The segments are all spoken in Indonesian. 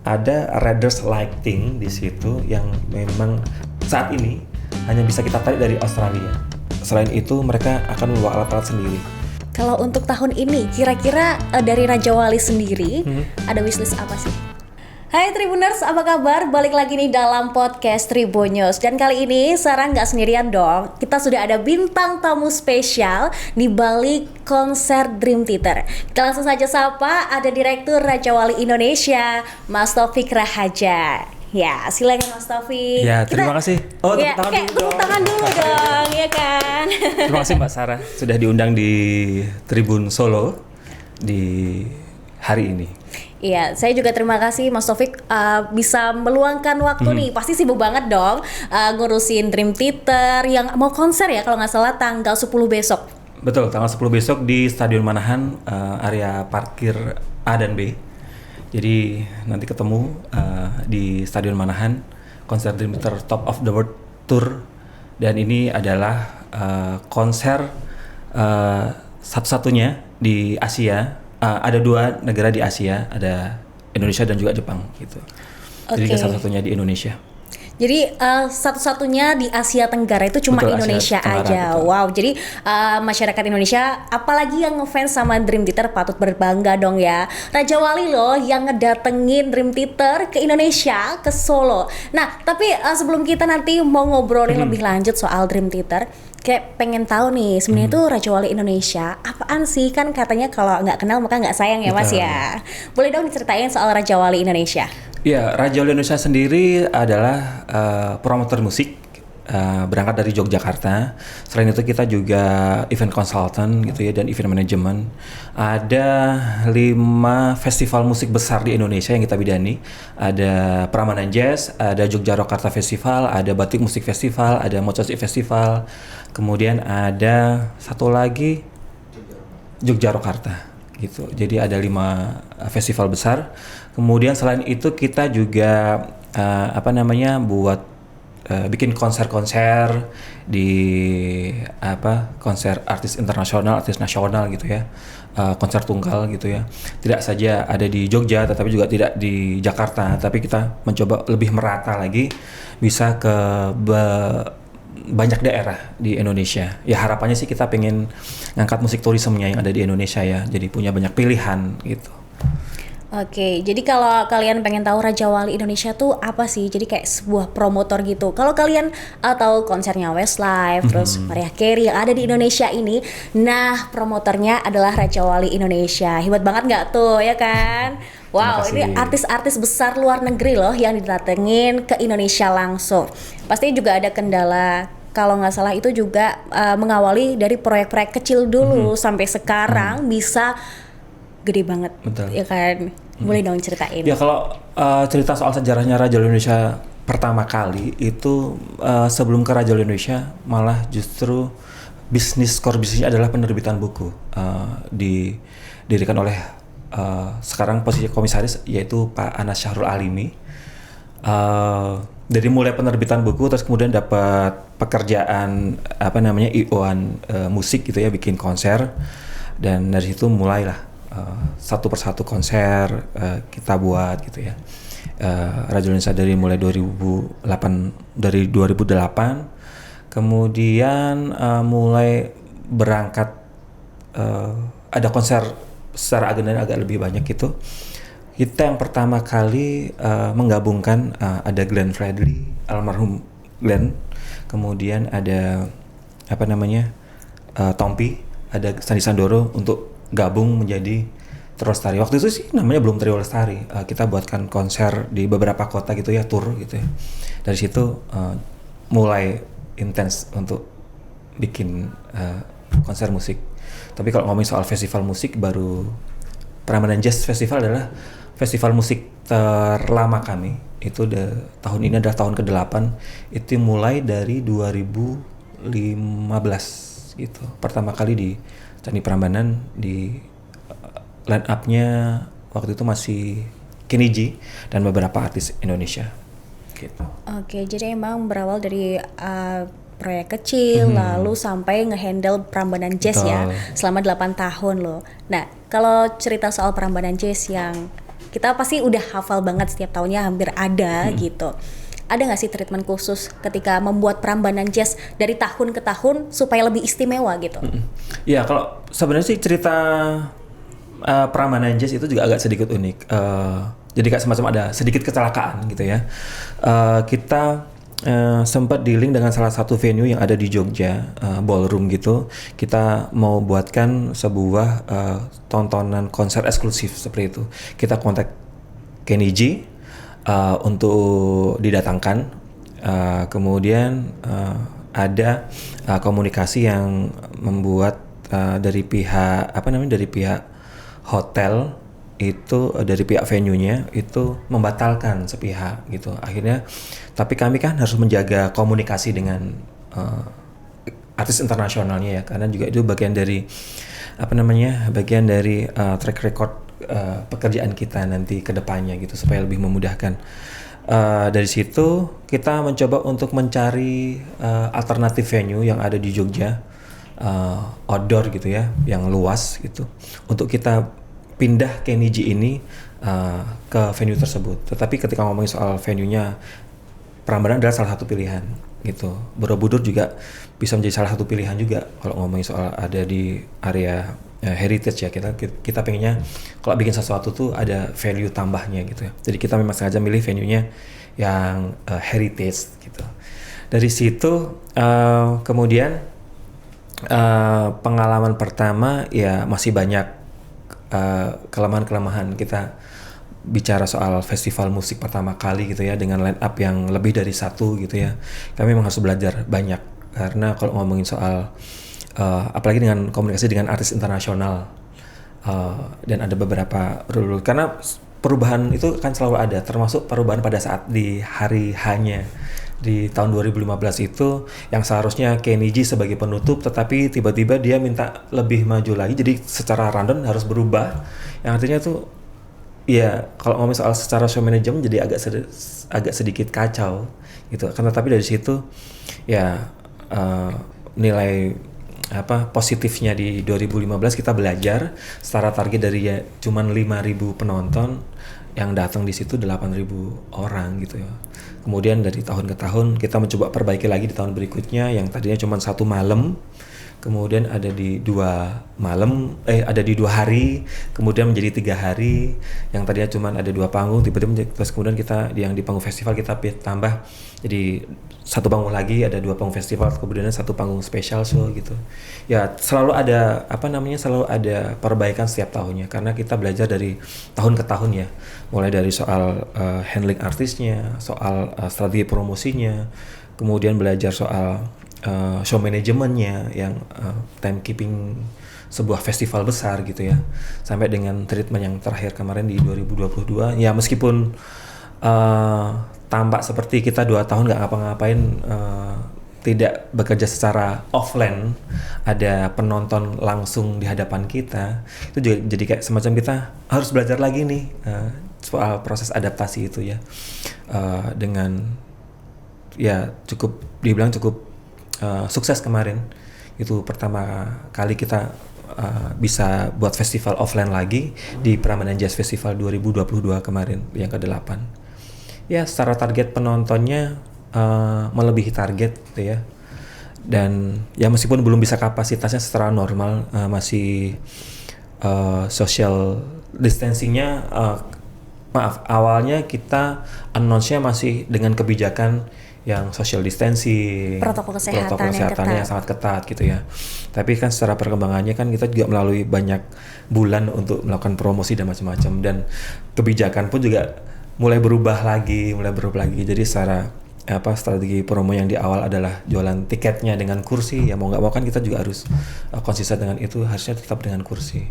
ada Raiders Lighting di situ yang memang saat ini hanya bisa kita tarik dari Australia. Selain itu mereka akan membawa alat-alat sendiri. Kalau untuk tahun ini, kira-kira dari Raja Wali sendiri ada wishlist apa sih? Hai Tribuners, apa kabar? Balik lagi nih dalam podcast Tribunnews. Dan kali ini Sarah nggak sendirian dong. Kita sudah ada bintang tamu spesial di balik konser Dream Theater. Kita langsung saja sapa, ada Direktur Raja Wali Indonesia, Mas Taufik Rahaja. Ya, silakan Mas Taufik. Ya, terima kasih. Oh, tepuk tangan dulu dong, ya kan? Terima kasih Mbak Sarah sudah diundang di Tribun Solo di hari ini. Iya, saya juga terima kasih Mas Taufik bisa meluangkan waktu nih. Pasti sibuk banget dong ngurusin Dream Theater yang mau konser ya kalau nggak salah tanggal 10 besok. Betul, tanggal 10 besok di Stadion Manahan, area parkir A dan B. Jadi nanti ketemu di Stadion Manahan, konser Dream Theater Top of the World Tour. Dan ini adalah konser satu-satunya di Asia. Ada 2 negara di Asia, ada Indonesia dan juga Jepang gitu. Jadi satu-satunya di Indonesia. Jadi satu-satunya di Asia Tenggara itu cuma Betul, Indonesia Asia Tenggara, aja. betul. Wow, jadi masyarakat Indonesia, apalagi yang ngefans sama Dream Theater patut berbangga dong ya. Raja Wali loh yang ngedatengin Dream Theater ke Indonesia, ke Solo. Nah, tapi sebelum kita nanti mau ngobrolin lebih lanjut soal Dream Theater, kayak pengen tahu nih sebenarnya tuh Raja Wali Indonesia apaan sih? Kan katanya kalau nggak kenal maka nggak sayang ya Mas ya. Boleh dong diceritain soal Raja Wali Indonesia? Ya, Raja Wali Indonesia sendiri adalah promotor musik, berangkat dari Yogyakarta. Selain itu kita juga event consultant gitu ya, dan event management. Ada 5 festival musik besar di Indonesia yang kita bidani. Ada Prambanan Jazz, ada Jogja Rokarta Festival, ada Batik Musik Festival, ada Mocosi Festival. Kemudian ada satu lagi Jogja Rokarta gitu. Jadi ada 5 festival besar. Kemudian selain itu kita juga buat bikin konser-konser di konser artis internasional, artis nasional gitu ya. Konser tunggal gitu ya. Tidak saja ada di Jogja tetapi juga tidak di Jakarta, tapi kita mencoba lebih merata lagi bisa ke banyak daerah di Indonesia. Ya harapannya sih kita pengen ngangkat musik turismenya yang ada di Indonesia ya. Jadi punya banyak pilihan gitu. Oke, jadi kalau kalian pengen tahu Raja Wali Indonesia tuh apa sih? Jadi kayak sebuah promotor gitu. Kalau kalian tahu konsernya Westlife, terus Mariah Carey yang ada di Indonesia ini, nah promotornya adalah Raja Wali Indonesia. Hebat banget nggak tuh, ya kan? Wow, ini artis-artis besar luar negeri loh yang didatengin ke Indonesia langsung. Pasti juga ada kendala. Kalau nggak salah itu juga mengawali dari proyek-proyek kecil dulu sampai sekarang bisa gede banget. Betul. Ya kan? Boleh dong ceritain. Ya kalau cerita soal sejarahnya Raja Wali Indonesia pertama kali itu sebelum ke Raja Wali Indonesia malah justru core bisnisnya adalah penerbitan buku. Didirikan oleh sekarang posisi komisaris yaitu Pak Anas Syahrul Alimi. Dari mulai penerbitan buku terus kemudian dapat pekerjaan IO-an musik gitu ya, bikin konser, dan dari situ mulailah satu persatu konser kita buat gitu ya. Raja Indonesia dari mulai 2008 kemudian mulai berangkat ada konser secara agenda agak lebih banyak gitu. Kita yang pertama kali menggabungkan ada Glenn Fredly, almarhum Glenn, kemudian ada Tompi, ada Sandi Sandoro untuk gabung menjadi Trio Lestari. Waktu itu sih namanya belum Trio Lestari. Kita buatkan konser di beberapa kota gitu ya, tour gitu ya. Dari situ mulai intens untuk bikin konser musik. Tapi kalau ngomongin soal festival musik, baru Prambanan Jazz Festival adalah festival musik terlama kami. Itu tahun ini adalah tahun ke-8. Itu mulai dari 2015 gitu. Pertama kali di Candi Prambanan, di line up-nya waktu itu masih Kenny G dan beberapa artis Indonesia gitu. Oke, jadi emang berawal dari proyek kecil lalu sampai ngehandle Prambanan Jazz. Betul. Ya selama 8 tahun loh. Nah, kalau cerita soal Prambanan Jazz yang kita pasti udah hafal banget setiap tahunnya hampir ada gitu. Ada nggak sih treatment khusus ketika membuat Prambanan Jazz dari tahun ke tahun supaya lebih istimewa gitu? Ya kalau sebenarnya sih cerita Prambanan Jazz itu juga agak sedikit unik. Jadi kayak semacam ada sedikit kecelakaan gitu ya. Kita sempat dealing dengan salah satu venue yang ada di Jogja, ballroom gitu. Kita mau buatkan sebuah tontonan konser eksklusif seperti itu. Kita kontak Kenny G untuk didatangkan. Kemudian ada komunikasi yang membuat dari pihak dari pihak hotel itu, dari pihak venue-nya itu membatalkan sepihak gitu. Akhirnya tapi kami kan harus menjaga komunikasi dengan artis internasionalnya ya, karena juga itu bagian dari track record pekerjaan kita nanti ke depannya gitu, supaya lebih memudahkan. Dari situ kita mencoba untuk mencari alternatif venue yang ada di Jogja, outdoor gitu ya, yang luas gitu, untuk kita pindah Kenny G ini ke venue tersebut. Tetapi ketika ngomongin soal venue-nya, Prambanan adalah salah satu pilihan gitu. Borobudur juga bisa menjadi salah satu pilihan juga kalau ngomongin soal ada di area heritage ya. Kita pengennya kalau bikin sesuatu tuh ada value tambahnya gitu ya. Jadi kita memang sengaja milih venue-nya yang heritage gitu. Dari situ kemudian pengalaman pertama ya masih banyak kelemahan-kelemahan. Kita bicara soal festival musik pertama kali gitu ya, dengan line up yang lebih dari satu gitu ya. Kami memang harus belajar banyak, karena kalau ngomongin soal apalagi dengan komunikasi dengan artis internasional, dan ada beberapa rule, karena perubahan itu kan selalu ada, termasuk perubahan pada saat di hari hanya di tahun 2015 itu, yang seharusnya Kenny G sebagai penutup, tetapi tiba-tiba dia minta lebih maju lagi, jadi secara rundown harus berubah, yang artinya tuh ya kalau ngomong soal secara show management jadi agak sedikit kacau gitu. Karena tapi dari situ ya nilai positifnya di 2015 kita belajar, secara target dari ya cuman 5.000 penonton, yang datang di situ 8.000 orang gitu ya. Kemudian dari tahun ke tahun kita mencoba perbaiki lagi di tahun berikutnya, yang tadinya cuma 1 malam, kemudian ada di 2 hari, kemudian menjadi 3 hari, yang tadinya cuma ada 2 panggung, tiba-tiba terus kemudian kita yang di panggung festival kita tambah jadi 1 panggung lagi, ada 2 panggung festival, kemudian 1 panggung special show gitu. Ya selalu ada selalu ada perbaikan setiap tahunnya, karena kita belajar dari tahun ke tahun ya, mulai dari soal handling artisnya, soal strategi promosinya, kemudian belajar soal show manajemennya, yang timekeeping sebuah festival besar gitu ya, sampai dengan treatment yang terakhir kemarin di 2022 ya, meskipun tampak seperti kita 2 tahun nggak ngapa-ngapain, tidak bekerja secara offline, ada penonton langsung di hadapan kita, itu juga jadi kayak semacam kita harus belajar lagi nih soal proses adaptasi itu ya, dengan ya dibilang cukup sukses kemarin. Itu pertama kali kita bisa buat festival offline lagi di Prambanan Jazz Festival 2022 kemarin yang ke-8. Ya secara target penontonnya melebihi target gitu ya. Dan ya meskipun belum bisa kapasitasnya secara normal, masih social distancingnya, awalnya kita announce-nya masih dengan kebijakan yang social distancing, protokol kesehatan yang sangat ketat gitu ya. Tapi kan secara perkembangannya kan kita juga melalui banyak bulan untuk melakukan promosi dan macam-macam, dan kebijakan pun juga mulai berubah lagi. Jadi secara strategi promo yang di awal adalah jualan tiketnya dengan kursi, ya mau nggak mau kan kita juga harus konsisten dengan itu, harusnya tetap dengan kursi.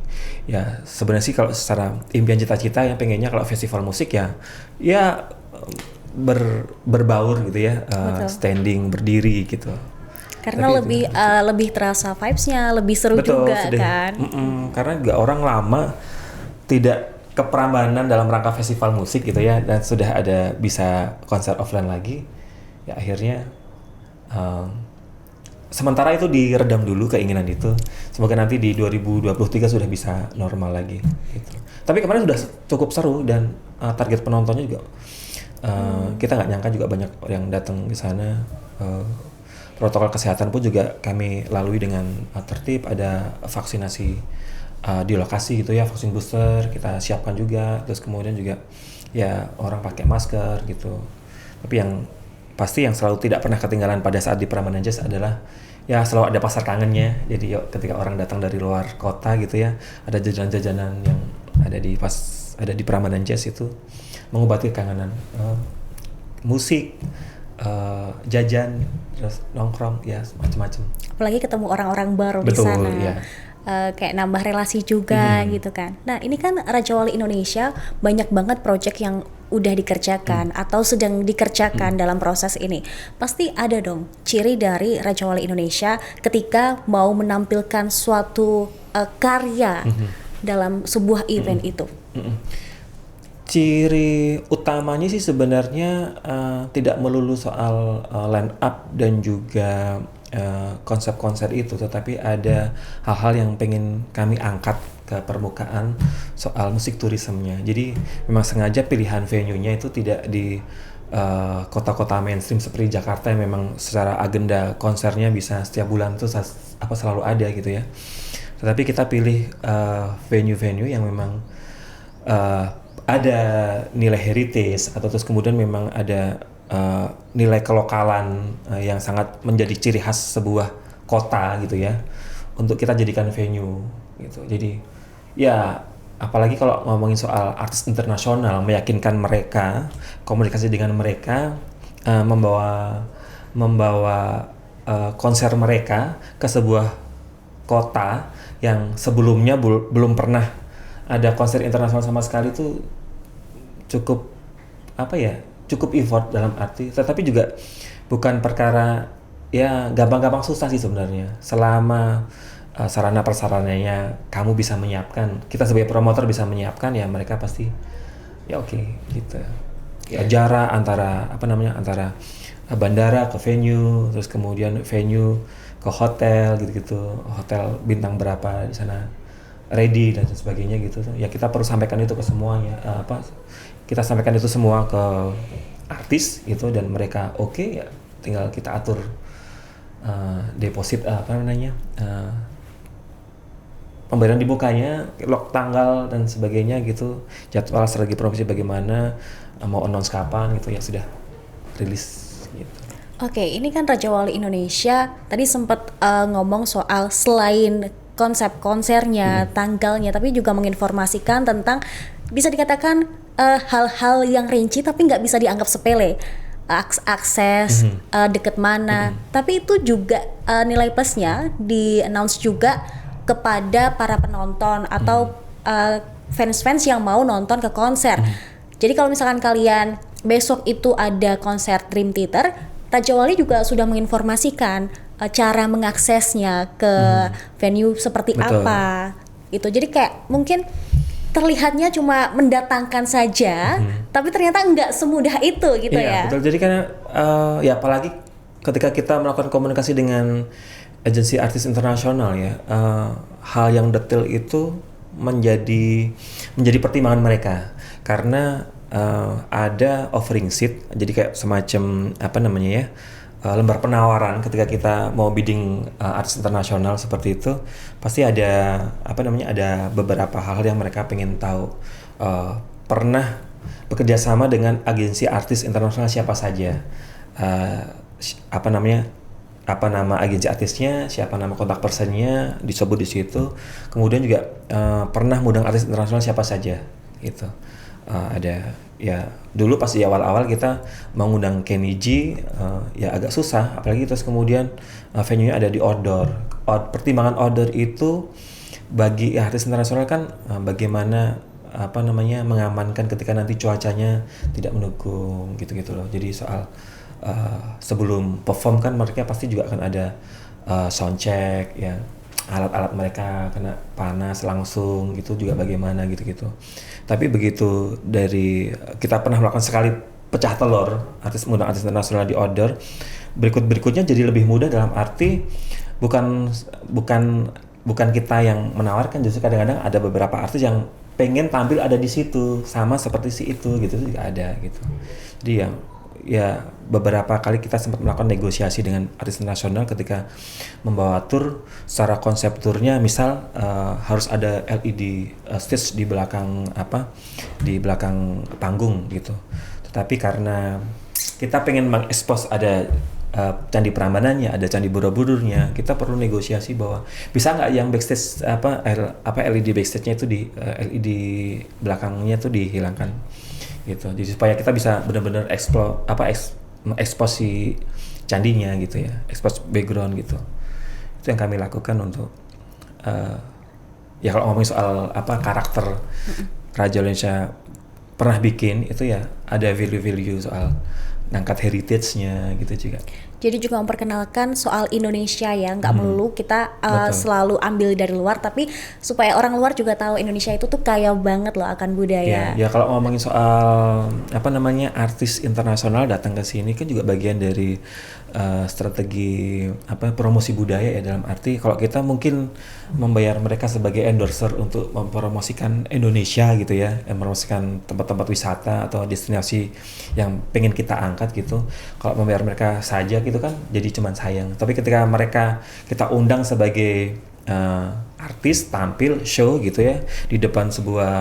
Ya sebenarnya sih kalau secara impian cita-cita yang pengennya kalau festival musik ya berbaur gitu ya, standing, berdiri gitu. Karena lebih terasa vibes-nya, lebih seru. Betul, juga kan. Karena juga orang lama tidak ke Prambanan dalam rangka festival musik gitu ya, dan sudah ada bisa konser offline lagi, ya akhirnya sementara itu diredam dulu keinginan itu. Semoga nanti di 2023 sudah bisa normal lagi gitu. Tapi kemarin sudah cukup seru dan target penontonnya juga kita nggak nyangka juga banyak yang datang ke sana. Protokol kesehatan pun juga kami lalui dengan tertib. Ada vaksinasi di lokasi gitu ya, vaksin booster kita siapkan juga. Terus kemudian juga ya orang pakai masker gitu. Tapi yang pasti yang selalu tidak pernah ketinggalan pada saat di Prambanan Jazz adalah ya selalu ada pasar kangennya. Jadi ketika orang datang dari luar kota gitu ya, ada jajanan-jajanan yang ada di Prambanan Jazz itu mengobati kangenan. Musik, jajan, terus nongkrong, ya macam-macam. Apalagi ketemu orang-orang baru di Betul, sana. ya. Kayak nambah relasi juga gitu kan. Nah ini kan Raja Wali Indonesia banyak banget project yang udah dikerjakan atau sedang dikerjakan dalam proses ini. Pasti ada dong ciri dari Raja Wali Indonesia ketika mau menampilkan suatu karya dalam sebuah event itu. Ciri utamanya sih sebenarnya tidak melulu soal line up dan juga konsep-konsep itu, tetapi ada hal-hal yang pengen kami angkat ke permukaan soal musik turismenya. Jadi memang sengaja pilihan venue-nya itu tidak di kota-kota mainstream seperti Jakarta yang memang secara agenda konsernya bisa setiap bulan tuh selalu ada gitu ya. Tetapi kita pilih venue-venue yang memang ada nilai heritage atau terus kemudian memang ada nilai kelokalan yang sangat menjadi ciri khas sebuah kota gitu ya, untuk kita jadikan venue gitu. Jadi ya apalagi kalau ngomongin soal artis internasional, meyakinkan mereka, komunikasi dengan mereka, membawa konser mereka ke sebuah kota yang sebelumnya belum pernah ada konser internasional sama sekali, itu cukup cukup effort dalam arti, tetapi juga bukan perkara ya gampang-gampang, susah sih sebenarnya selama sarana prasarananya kamu bisa menyiapkan, kita sebagai promotor bisa menyiapkan, ya mereka pasti ya oke gitu ya. Jarak antara antara bandara ke venue, terus kemudian venue ke hotel gitu-gitu, hotel bintang berapa di sana ready dan sebagainya gitu ya, kita perlu sampaikan itu ke semuanya, kita sampaikan itu semua ke artis gitu, dan mereka oke, ya tinggal kita atur deposit pemberian dibukanya, log tanggal dan sebagainya gitu, jadwal strategi promosi bagaimana, mau announce kapan gitu ya, sudah rilis gitu. Oke, ini kan Raja Wali Indonesia tadi sempat ngomong soal selain konsep konsernya, tanggalnya, tapi juga menginformasikan tentang bisa dikatakan hal-hal yang rinci tapi nggak bisa dianggap sepele. Akses, deket mana, tapi itu juga nilai plusnya di-announce juga kepada para penonton atau fans-fans yang mau nonton ke konser. Jadi kalau misalkan kalian besok itu ada konser Dream Theater, Raja Wali juga sudah menginformasikan cara mengaksesnya ke venue seperti Betul. apa gitu. Jadi kayak mungkin terlihatnya cuma mendatangkan saja, tapi ternyata nggak semudah itu gitu ya. Betul. Jadi karena ya apalagi ketika kita melakukan komunikasi dengan agensi artis internasional ya, hal yang detail itu menjadi pertimbangan mereka, karena ada offering sheet, jadi kayak semacam lembar penawaran ketika kita mau bidding artis internasional seperti itu, pasti ada ada beberapa hal yang mereka pengen tahu. Pernah bekerja sama dengan agensi artis internasional siapa saja, apa nama agensi artisnya, siapa nama kontak personnya disebut di situ. Kemudian juga pernah mengundang artis internasional siapa saja gitu. Ada ya, dulu pas di awal-awal kita mengundang Kenny G, ya agak susah, apalagi terus kemudian venue-nya ada di outdoor. Pertimbangan outdoor itu bagi artis internasional kan bagaimana mengamankan ketika nanti cuacanya tidak mendukung gitu-gitu loh. Jadi soal sebelum perform kan mereka pasti juga akan ada sound check ya, alat-alat mereka kena panas langsung gitu juga bagaimana gitu-gitu. Tapi begitu dari kita pernah melakukan sekali pecah telur mengundang artis internasional di outdoor, berikutnya jadi lebih mudah, dalam arti bukan kita yang menawarkan, justru kadang-kadang ada beberapa artis yang pengen tampil ada di situ sama seperti si itu gitu juga ada gitu. Jadi ya beberapa kali kita sempat melakukan negosiasi dengan artis internasional ketika membawa tur. Secara konsep turnya misal harus ada LED stage di belakang di belakang panggung gitu. Tetapi karena kita pengen mengekspos ada Candi Prambanannya, ada Candi Borobudurnya, kita perlu negosiasi bahwa bisa nggak yang backstage LED backstage-nya itu LED belakangnya itu dihilangkan gitu. Jadi supaya kita bisa benar-benar ekspos si candinya gitu ya, ekspos background gitu. Itu yang kami lakukan untuk ya kalau ngomongin soal karakter Raja Indonesia pernah bikin itu ya ada value-value soal ngangkat heritage-nya gitu juga. Jadi juga memperkenalkan soal Indonesia ya, nggak melulu kita selalu ambil dari luar, tapi supaya orang luar juga tahu Indonesia itu tuh kaya banget loh akan budaya. Ya kalau ngomongin soal artis internasional datang ke sini kan juga bagian dari strategi promosi budaya ya, dalam arti kalau kita mungkin membayar mereka sebagai endorser untuk mempromosikan Indonesia gitu ya, mempromosikan tempat-tempat wisata atau destinasi yang pengen kita angkat gitu. Kalau membayar mereka saja gitu kan jadi cuman sayang. Tapi ketika kita undang sebagai artis tampil show gitu ya di depan sebuah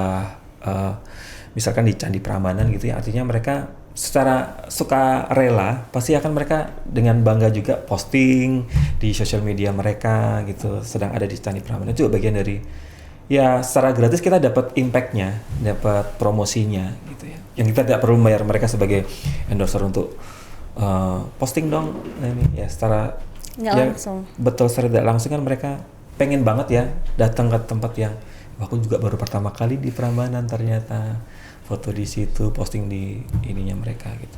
misalkan di Candi Prambanan gitu ya, artinya mereka secara suka rela pasti akan mereka dengan bangga juga posting di sosial media mereka gitu sedang ada di Candi Prambanan. Itu juga bagian dari ya secara gratis kita dapat impactnya, dapat promosinya gitu ya, yang kita tidak perlu membayar mereka sebagai endorser untuk posting dong ini ya, secara nggak ya, langsung. betul, secara tidak langsung kan mereka pengen banget ya datang ke tempat yang aku juga baru pertama kali di Prambanan, ternyata foto di situ, posting di ininya mereka gitu.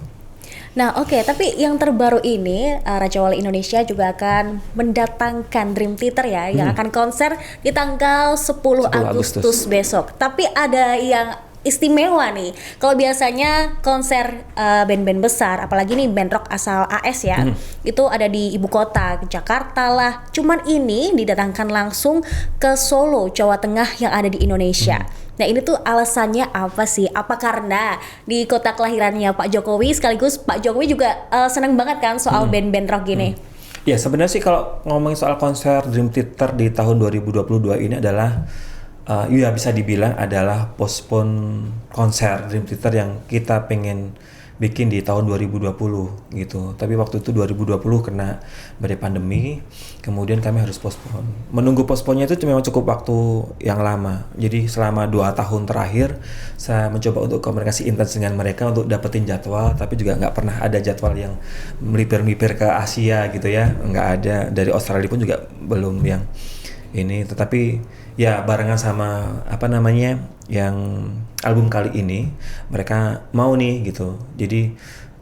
Nah oke, tapi yang terbaru ini Raja Wali Indonesia juga akan mendatangkan Dream Theater ya, yang akan konser di tanggal 10 Agustus besok. Tapi ada yang istimewa nih. Kalau biasanya konser band-band besar, apalagi nih band rock asal AS ya, itu ada di ibu kota, Jakarta lah. Cuman ini didatangkan langsung ke Solo, Jawa Tengah yang ada di Indonesia. Nah ini tuh alasannya apa sih? Apa karena di kota kelahirannya Pak Jokowi, sekaligus Pak Jokowi juga seneng banget kan soal band-band rock gini? Ya sebenarnya sih kalau ngomongin soal konser Dream Theater di tahun 2022 ini adalah ya bisa dibilang adalah postpone konser Dream Theater yang kita pengen bikin di tahun 2020 gitu. Tapi waktu itu 2020 kena badai pandemi, kemudian kami harus postpone. Menunggu postpone-nya itu memang cukup waktu yang lama. Jadi selama 2 tahun terakhir saya mencoba untuk komunikasi intens dengan mereka untuk dapetin jadwal, tapi juga nggak pernah ada jadwal yang melipir-melipir ke Asia gitu ya. Nggak ada, dari Australia pun juga belum yang ini. Tetapi ya barengan sama yang album kali ini mereka mau nih gitu. Jadi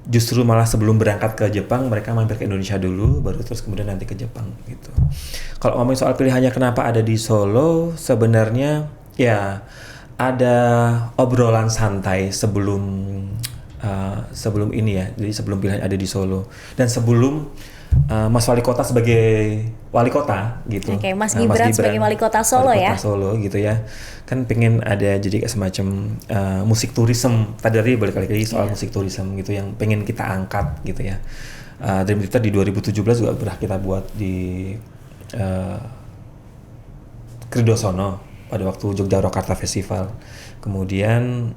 justru malah sebelum berangkat ke Jepang mereka mampir ke Indonesia dulu, baru terus kemudian nanti ke Jepang gitu. Kalau ngomongin soal pilihannya kenapa ada di Solo, sebenarnya ya ada obrolan santai sebelum ini ya. Jadi sebelum pilihan ada di Solo dan sebelum Mas Wali Kota sebagai Wali Kota gitu. Oke, Mas Gibran sebagai Wali Kota Solo ya. Wali Kota Solo gitu ya. Kan pengen ada jadi semacam musik tourism. Tadi balik lagi soal musik tourism gitu yang pengen kita angkat gitu ya. Dream Theater di 2017 juga pernah kita buat di Kridosono pada waktu Jogja Rokarta Festival. Kemudian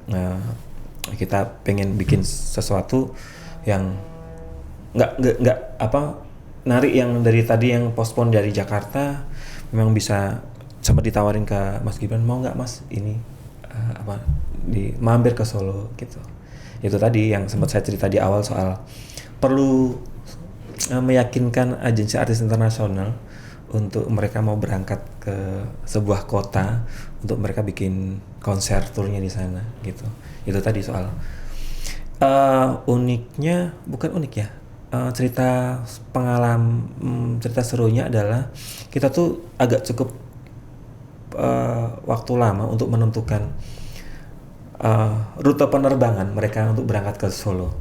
kita pengen bikin sesuatu yang nggak narik yang dari tadi yang postpone dari Jakarta, memang bisa sempat ditawarin ke Mas Gibran, mau nggak Mas ini mampir ke Solo gitu. Itu tadi yang sempat saya cerita di awal soal perlu meyakinkan agensi artis internasional untuk mereka mau berangkat ke sebuah kota untuk mereka bikin konser turnya di sana gitu. Itu tadi soal uniknya, bukan unik ya. Cerita serunya adalah kita tuh agak cukup waktu lama untuk menentukan rute penerbangan mereka untuk berangkat ke Solo.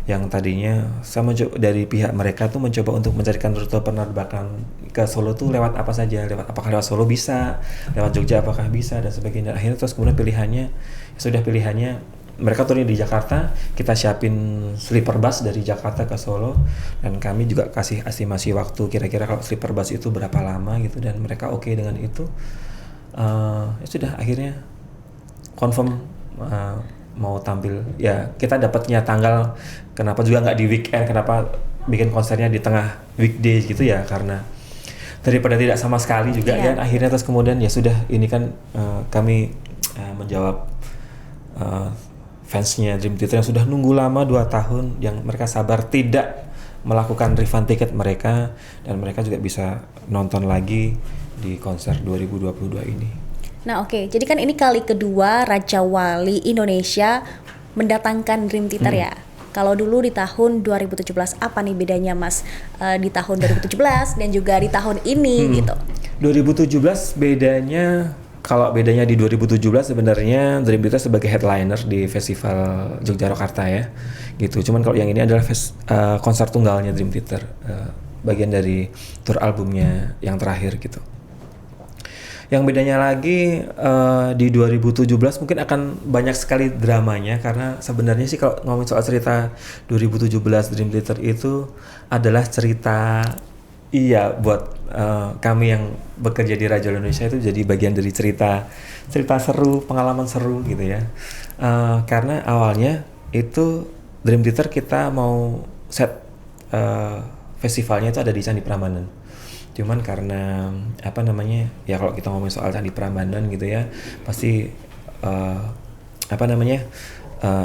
Yang tadinya saya dari pihak mereka tuh mencoba untuk mencarikan rute penerbangan ke Solo tuh lewat apa saja, apakah lewat Solo bisa, lewat Jogja apakah bisa dan sebagainya. Akhirnya terus kemudian pilihannya mereka turun di Jakarta, kita siapin sleeper bus dari Jakarta ke Solo, dan kami juga kasih estimasi waktu kira-kira kalau sleeper bus itu berapa lama gitu, dan mereka oke dengan itu. Ya sudah, akhirnya confirm mau tampil. Ya kita dapatnya tanggal, kenapa juga nggak di weekend, kenapa bikin konsernya di tengah weekdays gitu ya, karena daripada tidak sama sekali juga. Dan akhirnya terus kemudian ya sudah, ini kan kami menjawab fansnya Dream Theater yang sudah nunggu lama 2 tahun, yang mereka sabar tidak melakukan refund tiket mereka, dan mereka juga bisa nonton lagi di konser 2022 ini. Nah oke, jadi kan ini kali kedua Raja Wali Indonesia mendatangkan Dream Theater ya. Kalau dulu di tahun 2017, apa nih bedanya Mas di tahun 2017 dan juga di tahun ini gitu? 2017 bedanya, kalau bedanya di 2017 sebenarnya Dream Theater sebagai headliner di Festival Yogyakarta ya, gitu. Cuman kalau yang ini adalah konser tunggalnya Dream Theater, bagian dari tour albumnya yang terakhir gitu. Yang bedanya lagi di 2017 mungkin akan banyak sekali dramanya, karena sebenarnya sih kalau ngomongin soal cerita 2017 Dream Theater itu adalah cerita, iya, buat kami yang bekerja di Raja Wali Indonesia itu jadi bagian dari cerita seru, pengalaman seru gitu ya. Karena awalnya itu Dream Theater kita mau set festivalnya itu ada di Candi Prambanan. Cuman karena ya kalau kita ngomongin soal Candi Prambanan gitu ya, pasti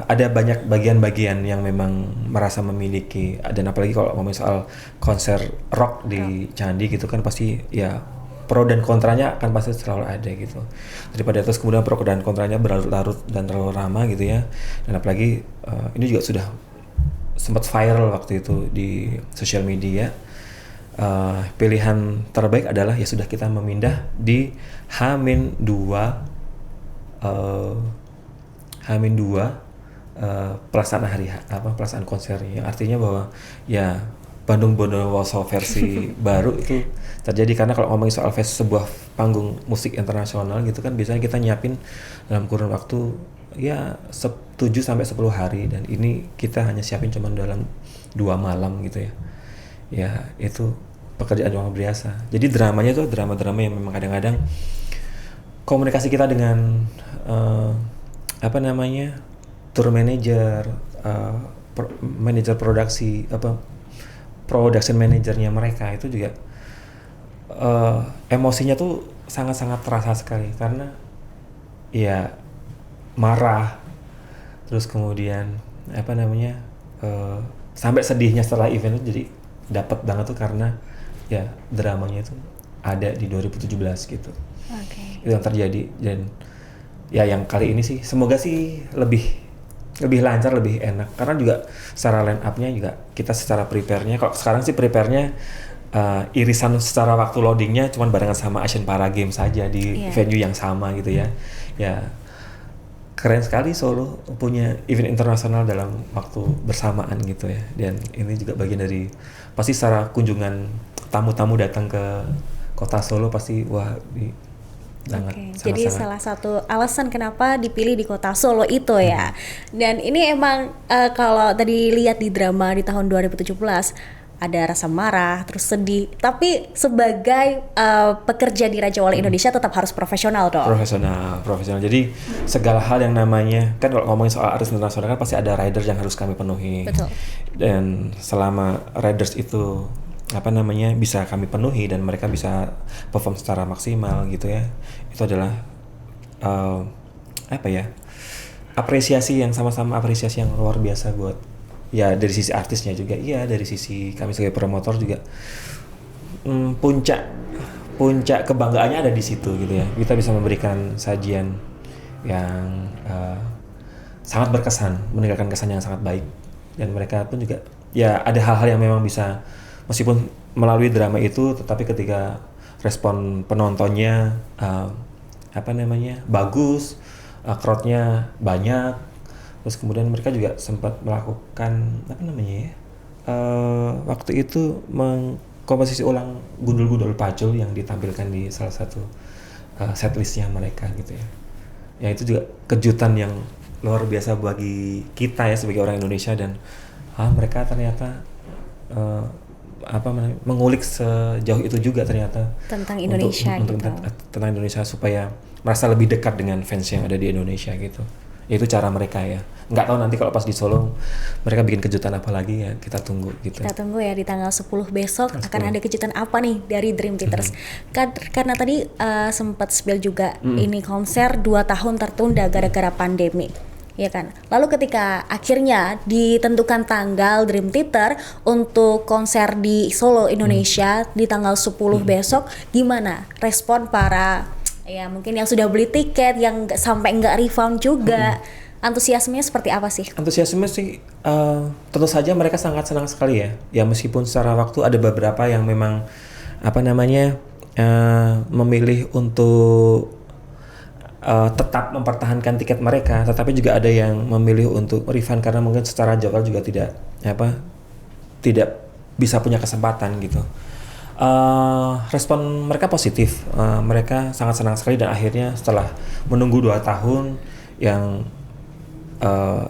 ada banyak bagian-bagian yang memang merasa memiliki, dan apalagi kalau ngomongin soal konser rock di Candi gitu kan, pasti ya pro dan kontranya akan pasti selalu ada gitu. Daripada terus kemudian pro dan kontranya berlarut-larut dan terlalu lama gitu ya. Dan apalagi ini juga sudah sempat viral waktu itu di sosial media. Pilihan terbaik adalah ya sudah, kita memindah di H-2 pelaksanaan konsernya. Artinya bahwa ya Bandung Bondowoso versi baru itu terjadi, karena kalau ngomongin soal sebuah panggung musik internasional gitu kan, biasanya kita nyiapin dalam kurun waktu ya 7-10 hari, dan ini kita hanya siapin cuma dalam 2 malam gitu ya. Ya itu pekerjaan yang luar biasa. Jadi dramanya itu drama-drama yang memang kadang-kadang komunikasi kita dengan tour manager, manajer produksi, production manajernya mereka itu juga emosinya tuh sangat-sangat terasa sekali, karena ya marah, terus kemudian sampai sedihnya setelah event itu jadi dapat banget tuh, karena ya dramanya itu ada di 2017 gitu. Itu yang terjadi, dan ya yang kali ini sih semoga sih lebih lancar, lebih enak, karena juga secara line up-nya juga kita secara prepare-nya, kalau sekarang sih prepare-nya irisan secara waktu loading-nya cuman barengan sama Asian Para Games saja di venue yang sama gitu ya. Ya keren sekali Solo punya event internasional dalam waktu bersamaan gitu ya, dan ini juga bagian dari pasti secara kunjungan tamu-tamu datang ke kota Solo pasti wah jadi salah satu alasan kenapa dipilih di kota Solo itu ya. Dan ini emang kalau tadi lihat di drama di tahun 2017 ada rasa marah, terus sedih, tapi sebagai pekerja di Raja Wali Indonesia tetap harus profesional dong. Profesional. Jadi segala hal yang namanya, kan kalau ngomongin soal artis internasional kan pasti ada riders yang harus kami penuhi. Betul. Dan selama riders itu bisa kami penuhi dan mereka bisa perform secara maksimal gitu ya, itu adalah apresiasi yang luar biasa buat ya dari sisi artisnya juga, iya dari sisi kami sebagai promotor juga. Puncak kebanggaannya ada di situ gitu ya, kita bisa memberikan sajian yang sangat berkesan, meninggalkan kesan yang sangat baik, dan mereka pun juga ya ada hal-hal yang memang bisa, meskipun melalui drama itu, tetapi ketika respon penontonnya bagus, crowd-nya banyak. Terus kemudian mereka juga sempat melakukan apa namanya ya? Waktu itu mengkomposisi ulang gundul-gundul pacul yang ditampilkan di salah satu setlistnya mereka gitu ya. Ya itu juga kejutan yang luar biasa bagi kita ya sebagai orang Indonesia, dan mereka ternyata mengulik sejauh itu juga ternyata tentang Indonesia untuk gitu. tentang Indonesia supaya merasa lebih dekat dengan fans yang ada di Indonesia gitu. Itu cara mereka ya. Nggak tahu nanti kalau pas di Solo mereka bikin kejutan apa lagi, ya kita tunggu gitu. Kita tunggu ya di tanggal 10 besok 10. akan ada kejutan apa nih dari Dream Theaters. Karena tadi sempat spill juga ini konser 2 tahun tertunda gara-gara pandemi. Ya kan. Lalu ketika akhirnya ditentukan tanggal Dream Theater untuk konser di Solo Indonesia di tanggal 10 besok, gimana respon para ya mungkin yang sudah beli tiket, yang sampai nggak refund juga, antusiasmenya seperti apa sih? Antusiasme sih tentu saja mereka sangat senang sekali ya. Ya meskipun secara waktu ada beberapa yang memang memilih untuk tetap mempertahankan tiket mereka, tetapi juga ada yang memilih untuk refund karena mungkin secara jadwal juga tidak bisa punya kesempatan gitu. Respon mereka positif, mereka sangat senang sekali, dan akhirnya setelah menunggu 2 tahun yang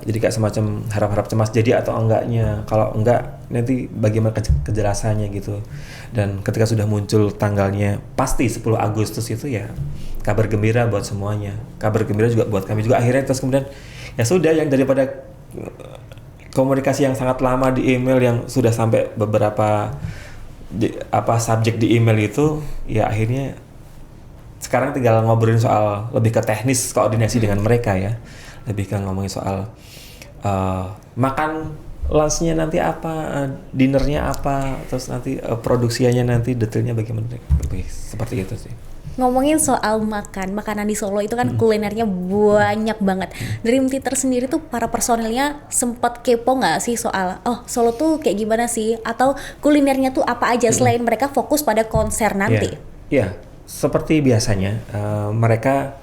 jadi kayak semacam harap-harap cemas jadi atau enggaknya, kalau enggak nanti bagaimana kejelasannya gitu. Dan ketika sudah muncul tanggalnya pasti 10 Agustus itu ya kabar gembira buat semuanya, kabar gembira juga buat kami juga. Akhirnya terus kemudian ya sudah, yang daripada komunikasi yang sangat lama di email yang sudah sampai beberapa subjek di email itu, ya akhirnya sekarang tinggal ngobrolin soal lebih ke teknis koordinasi dengan mereka ya, lebih ke ngomongin soal makan lunchnya nanti apa, dinernya apa, terus nanti produksinya nanti detailnya bagaimana, lebih seperti itu sih. Ngomongin soal makanan di Solo itu kan kulinernya banyak banget. Dream Theater sendiri tuh para personilnya sempat kepo nggak sih soal Solo tuh kayak gimana sih, atau kulinernya tuh apa aja selain mereka fokus pada konser nanti? Iya, seperti biasanya mereka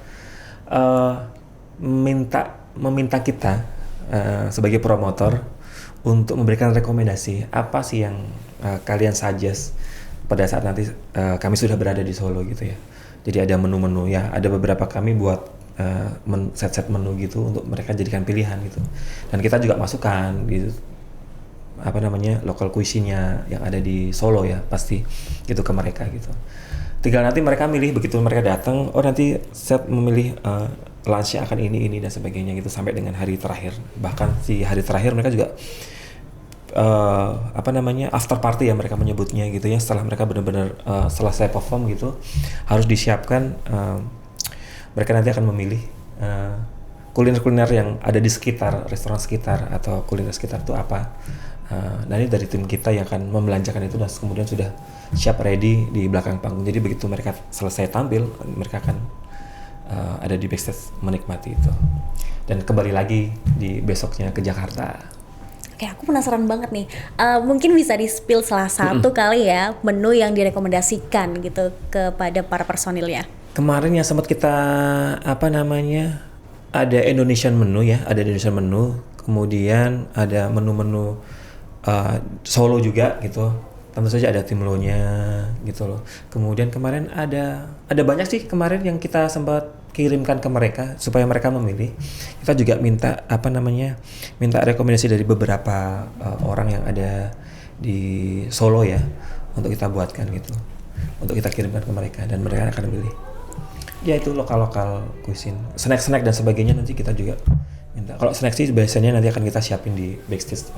meminta kita sebagai promotor untuk memberikan rekomendasi apa sih yang kalian suggest pada saat nanti kami sudah berada di Solo gitu ya. Jadi ada menu-menu ya, ada beberapa kami buat set-set menu gitu untuk mereka jadikan pilihan gitu. Dan kita juga masukkan gitu local cuisine-nya yang ada di Solo ya, pasti gitu ke mereka gitu. Tinggal nanti mereka milih, begitu mereka datang, nanti set memilih lunch-nya akan ini dan sebagainya gitu sampai dengan hari terakhir. Bahkan di hari terakhir mereka juga after party ya mereka menyebutnya gitu ya, setelah mereka benar-benar selesai perform gitu harus disiapkan, mereka nanti akan memilih kuliner-kuliner yang ada di sekitar, restoran sekitar atau kuliner sekitar itu apa. Nah ini dari tim kita yang akan membelanjakan itu dan kemudian sudah siap ready di belakang panggung. Jadi begitu mereka selesai tampil, mereka akan ada di backstage menikmati itu dan kembali lagi di besoknya ke Jakarta. Oke, aku penasaran banget nih. Mungkin bisa di-spill salah satu kali ya menu yang direkomendasikan gitu kepada para personilnya. Kemarin yang sempat kita ada Indonesian menu ya, ada Indonesian menu. Kemudian ada menu-menu Solo juga gitu. Tentu saja ada timlonya gitu loh. Kemudian kemarin ada banyak sih kemarin yang kita sempat kirimkan ke mereka supaya mereka memilih. Kita juga minta rekomendasi dari beberapa orang yang ada di Solo ya untuk kita buatkan gitu, untuk kita kirimkan ke mereka dan mereka akan memilih. Ya itu lokal cuisine, snack dan sebagainya nanti kita juga minta. Kalau snack sih biasanya nanti akan kita siapin di backstage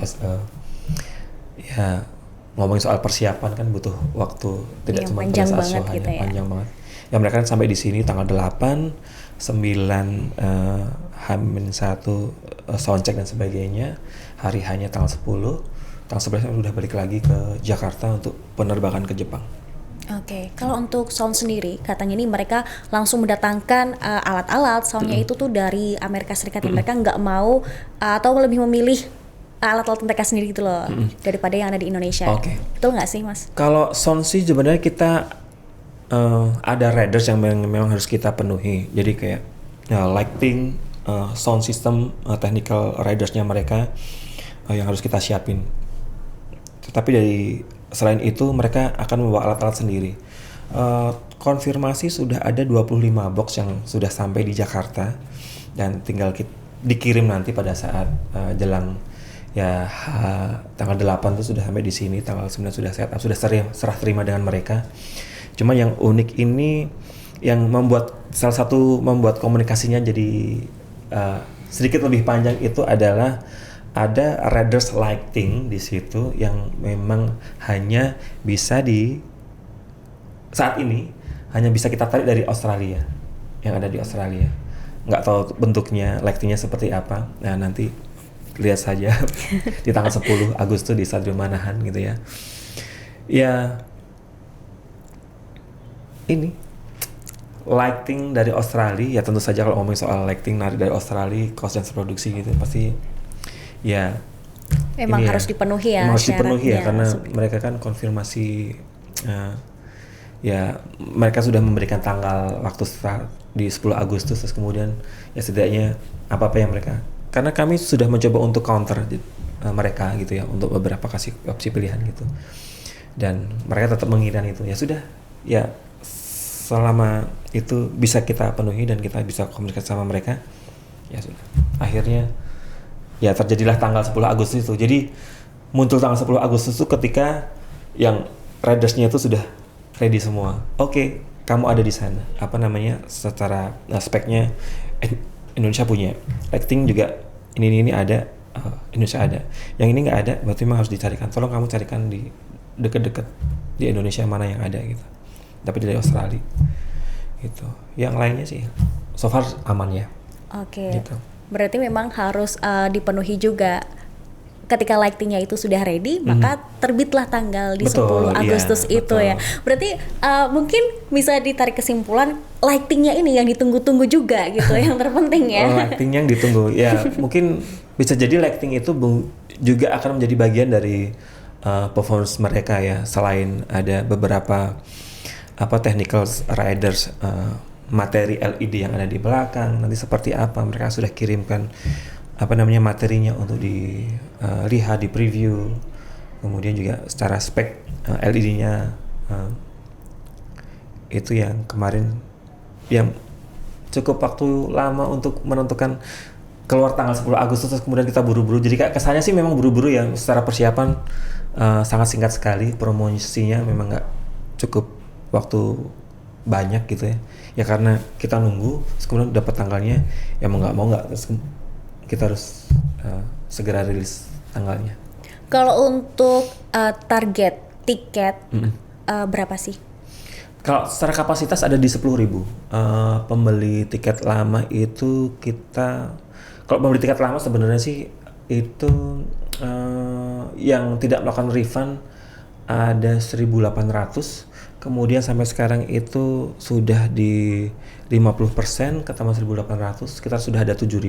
ya. Ngomongin soal persiapan kan butuh waktu, tidak cuma panjang pada saat banget show gitu hanya ya. Panjang banget. Ya mereka kan sampai di sini tanggal 8, 9 H-1 soundcheck dan sebagainya. Hari hanya tanggal 10, tanggal 11 udah balik lagi ke Jakarta untuk penerbangan ke Jepang. Oke, kalau untuk sound sendiri, katanya nih mereka langsung mendatangkan alat-alat soundnya itu tuh dari Amerika Serikat. Mereka nggak mau atau lebih memilih alat-alat mereka sendiri gitu loh, daripada yang ada di Indonesia. Oke. Betul nggak sih, Mas? Kalau sound sih sebenarnya kita ada riders yang memang harus kita penuhi. Jadi kayak lighting, sound system, technical ridersnya mereka yang harus kita siapin. Tetapi selain itu mereka akan membawa alat-alat sendiri. Konfirmasi sudah ada 25 box yang sudah sampai di Jakarta dan tinggal dikirim nanti pada saat jelang ya tanggal 8 tuh sudah sampai di sini, tanggal 9 sudah set up, sudah serah terima dengan mereka. Cuma yang unik ini yang salah satu membuat komunikasinya jadi sedikit lebih panjang itu adalah ada riders lighting di situ yang memang hanya bisa saat ini hanya bisa kita tarik dari Australia, yang ada di Australia. Nggak tahu bentuknya lightingnya seperti apa. Nah nanti lihat saja di tanggal 10 Agustus di Stadion Manahan gitu ya. Ya ini lighting dari Australia, ya tentu saja kalau ngomongin soal lighting dari Australia, cost dan produksi gitu pasti ya memang harus dipenuhi ya. Harus dipenuhi ya karena mereka kan konfirmasi ya mereka sudah memberikan tanggal waktu start di 10 Agustus terus kemudian ya setidaknya apa-apa yang mereka, karena kami sudah mencoba untuk counter mereka gitu ya untuk beberapa kasih opsi pilihan gitu dan mereka tetap menginginkan itu. Ya sudah ya selama itu bisa kita penuhi dan kita bisa komunikasi sama mereka ya sudah akhirnya ya terjadilah tanggal 10 Agustus itu. Jadi muncul tanggal 10 Agustus itu ketika yang ridersnya itu sudah ready semua. Oke, kamu ada di sana. Apa namanya? Secara speknya Indonesia punya. Lighting juga ini ada, Indonesia ada. Yang ini nggak ada, berarti memang harus dicarikan. Tolong kamu carikan di dekat-dekat di Indonesia mana yang ada gitu. Tapi dari Australia gitu. Yang lainnya sih so far aman ya. Oke. Gitu. Berarti memang harus dipenuhi juga. Ketika lightingnya itu sudah ready, maka terbitlah tanggal di 10 Agustus iya, itu betul. Ya. Berarti mungkin bisa ditarik kesimpulan lightingnya ini yang ditunggu-tunggu juga gitu, yang terpenting ya. Lighting yang ditunggu, ya mungkin bisa jadi lighting itu juga akan menjadi bagian dari performance mereka ya. Selain ada beberapa technical riders, materi LED yang ada di belakang, nanti seperti apa mereka sudah kirimkan materinya untuk dilihat di preview, kemudian juga secara spek LED-nya itu yang kemarin yang cukup waktu lama untuk menentukan keluar tanggal 10 Agustus terus kemudian kita buru-buru, jadi kesannya sih memang buru-buru ya, secara persiapan sangat singkat sekali, promosinya memang nggak cukup waktu banyak gitu ya karena kita nunggu terus kemudian dapat tanggalnya ya mau nggak terus kita harus segera rilis tanggalnya. Kalau untuk target tiket berapa sih? Kalau secara kapasitas ada di 10.000. Pembeli tiket lama itu kalau pembeli tiket lama sebenarnya sih itu yang tidak melakukan refund ada 1.800. Kemudian sampai sekarang itu sudah di 50% ketambah 1.800, kita sudah ada 7.000.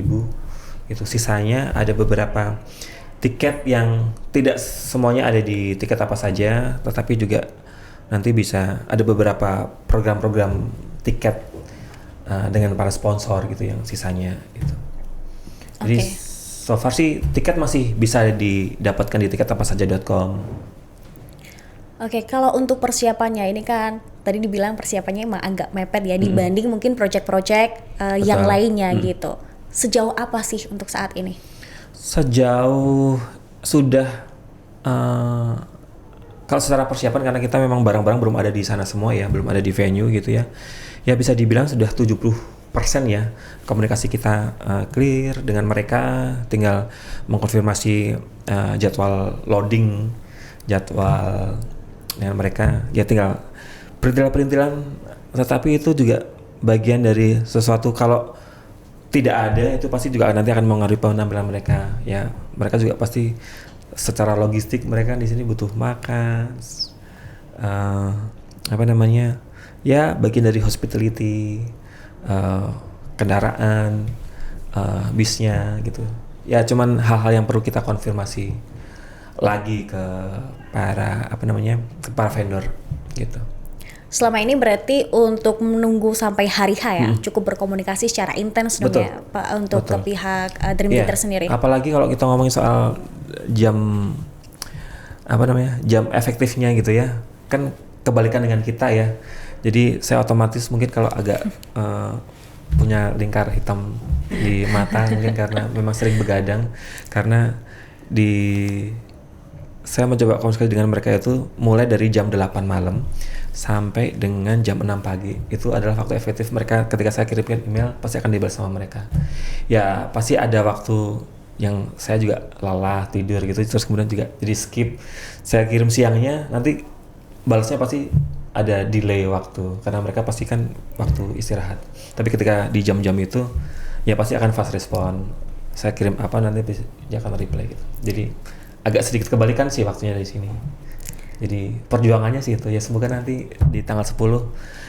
Itu sisanya ada beberapa tiket yang tidak semuanya ada di tiket apa saja, tetapi juga nanti bisa ada beberapa program-program tiket dengan para sponsor gitu yang sisanya itu. Jadi so far sih tiket masih bisa didapatkan di tiketapasaja.com. Oke, kalau untuk persiapannya ini kan tadi dibilang persiapannya emang agak mepet ya dibanding mungkin project-project yang lainnya gitu. Sejauh apa sih untuk saat ini? Sejauh sudah kalau secara persiapan karena kita memang barang-barang belum ada di sana semua ya, belum ada di venue gitu ya. Ya bisa dibilang sudah 70% ya komunikasi kita clear dengan mereka, tinggal mengkonfirmasi jadwal loading, jadwal dengan mereka. Ya tinggal perintilan-perintilan, tetapi itu juga bagian dari sesuatu. Kalau tidak ada itu pasti juga nanti akan mengaruhi penampilan mereka ya. Mereka juga pasti secara logistik mereka di sini butuh makan, ya bagian dari hospitality, kendaraan, bisnya gitu ya. Cuman hal-hal yang perlu kita konfirmasi lagi ke para vendor gitu. Selama ini berarti untuk menunggu sampai hari H ya, cukup berkomunikasi secara intens dong Betul. ya Pak untuk Betul. ke pihak Dream Iya, Theater sendiri. apalagi kalau kita ngomongin soal jam jam efektifnya gitu ya, kan kebalikan dengan kita ya. Jadi saya otomatis mungkin kalau agak punya lingkar hitam di mata mungkin karena memang sering begadang, karena di saya mencoba komunikasi dengan mereka itu mulai dari jam 8 malam sampai dengan jam 6 pagi. Itu adalah waktu efektif mereka. Ketika saya kirimkan email pasti akan dibalas sama mereka. Ya pasti ada waktu yang saya juga lelah tidur gitu, terus kemudian juga jadi skip. Saya kirim siangnya, nanti balasnya pasti ada delay waktu karena mereka pasti kan waktu istirahat. Tapi ketika di jam-jam itu ya pasti akan fast respon. Saya kirim apa nanti dia akan reply gitu. Jadi agak sedikit kebalikan sih waktunya dari sini. Jadi perjuangannya sih itu ya, semoga nanti di tanggal 10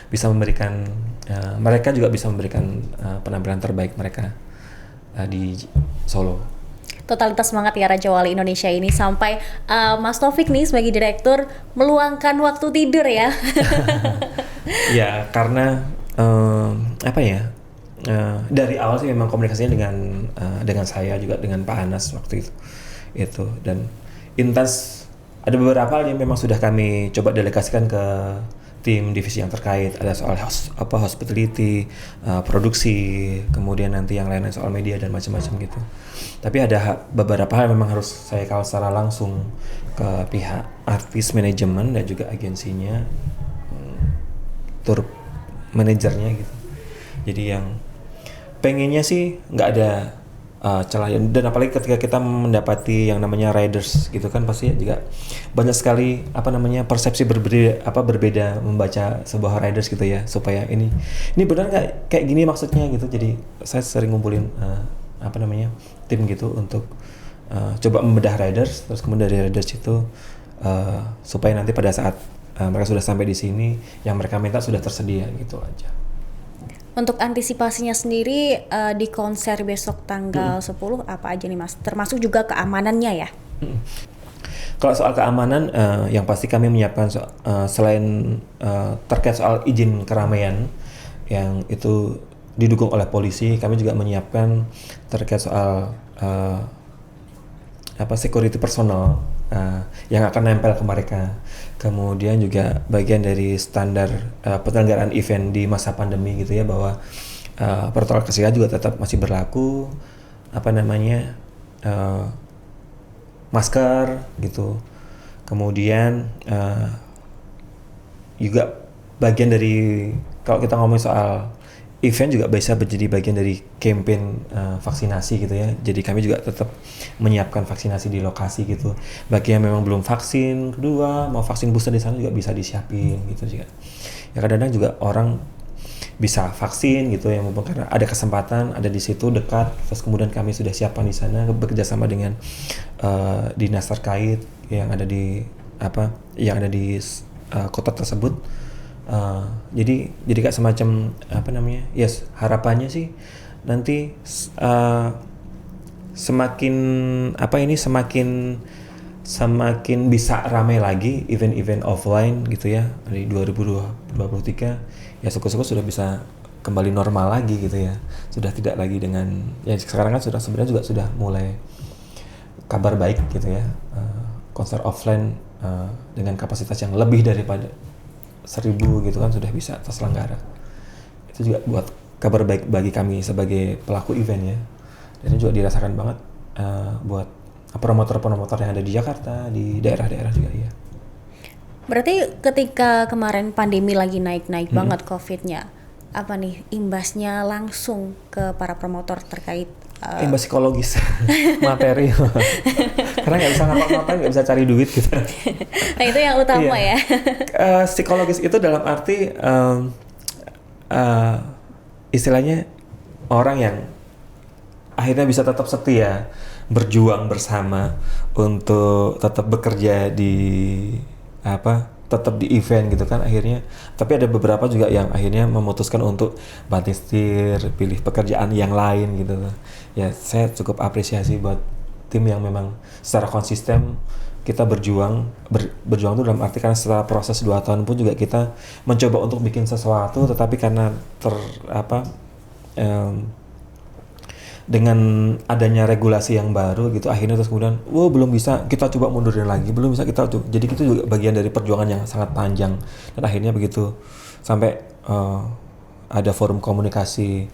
bisa memberikan mereka juga bisa memberikan penampilan terbaik mereka di Solo. Totalitas semangat ya Raja Wali Indonesia ini sampai Mas Taufik nih sebagai direktur meluangkan waktu tidur ya. Ya karena apa ya, dari awal sih memang komunikasinya dengan saya juga dengan Pak Anas waktu itu dan intens. Ada beberapa hal yang memang sudah kami coba delegasikan ke tim divisi yang terkait. Ada soal hospitality, produksi, kemudian nanti yang lain soal media dan macam-macam gitu. Tapi ada beberapa hal yang memang harus saya kawal secara langsung ke pihak artis manajemen dan juga agensinya, tour manajernya gitu. Jadi yang pengennya sih nggak ada celah, dan apalagi ketika kita mendapati yang namanya riders gitu kan pasti juga banyak sekali persepsi berbeda membaca sebuah riders gitu ya, supaya ini benar nggak kayak gini maksudnya gitu. Jadi saya sering ngumpulin tim gitu untuk coba membedah riders, terus kemudian dari riders itu supaya nanti pada saat mereka sudah sampai di sini yang mereka minta sudah tersedia gitu aja. Untuk antisipasinya sendiri di konser besok tanggal 10 apa aja nih Mas? Termasuk juga keamanannya ya? Kalau soal keamanan, yang pasti kami menyiapkan selain terkait soal izin keramaian yang itu didukung oleh polisi, kami juga menyiapkan terkait soal security personal yang akan nempel ke mereka. Kemudian juga bagian dari standar penyelenggaraan event di masa pandemi gitu ya, bahwa protokol kesehatan juga tetap masih berlaku, masker gitu. Kemudian juga bagian dari, kalau kita ngomong soal event juga bisa menjadi bagian dari campaign vaksinasi gitu ya. Jadi kami juga tetap menyiapkan vaksinasi di lokasi gitu. Bagi yang memang belum vaksin kedua, mau vaksin booster di sana juga bisa disiapin gitu juga. Ya kadang-kadang juga orang bisa vaksin gitu ya, mumpung karena ada kesempatan, ada di situ dekat, terus kemudian kami sudah siapkan di sana bekerjasama dengan dinas terkait yang ada di kota tersebut. Jadi kayak semacam harapannya sih nanti semakin bisa ramai lagi event-event offline gitu ya di 2023 ya, syukur-syukur sudah bisa kembali normal lagi gitu ya, sudah tidak lagi dengan ya sekarang kan sebenarnya juga sudah mulai kabar baik gitu ya, konser offline dengan kapasitas yang lebih daripada 1.000 gitu kan sudah bisa terselenggara. Itu juga buat kabar baik bagi kami sebagai pelaku event ya. Dan ini juga dirasakan banget buat promotor-promotor yang ada di Jakarta, di daerah-daerah juga ya. Berarti ketika kemarin pandemi lagi naik-naik banget COVID-nya, apa nih imbasnya langsung ke para promotor terkait imbas psikologis, materi, karena nggak bisa ngapa-ngapain, nggak bisa cari duit gitu. Nah itu yang utama ya. Psikologis itu dalam arti istilahnya orang yang akhirnya bisa tetap setia, berjuang bersama untuk tetap bekerja tetap di event gitu kan akhirnya. Tapi ada beberapa juga yang akhirnya memutuskan untuk banting setir, pilih pekerjaan yang lain gitu. Ya saya cukup apresiasi buat tim yang memang secara konsisten kita berjuang tuh dalam arti karena setelah proses 2 tahun pun juga kita mencoba untuk bikin sesuatu, tetapi karena dengan adanya regulasi yang baru gitu, akhirnya terus kemudian belum bisa, kita coba mundurin lagi, belum bisa, kita coba. Jadi itu juga bagian dari perjuangan yang sangat panjang, dan akhirnya begitu sampai ada forum komunikasi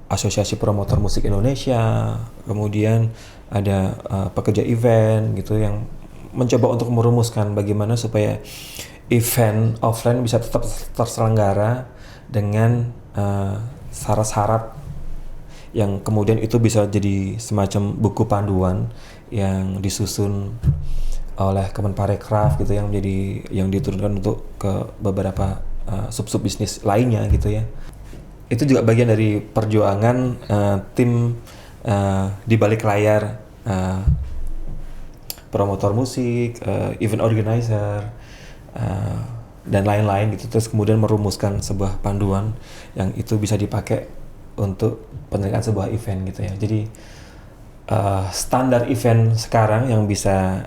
Asosiasi Promotor Musik Indonesia, kemudian ada pekerja event gitu yang mencoba untuk merumuskan bagaimana supaya event offline bisa tetap terselenggara dengan syarat-syarat yang kemudian itu bisa jadi semacam buku panduan yang disusun oleh Kemenparekraf gitu, yang diturunkan untuk ke beberapa sub-sub bisnis lainnya gitu ya. Itu juga bagian dari perjuangan tim di balik layar, promotor musik, event organizer, dan lain-lain gitu. Terus kemudian merumuskan sebuah panduan yang itu bisa dipakai untuk penyelenggaraan sebuah event gitu ya. Jadi standar event sekarang yang bisa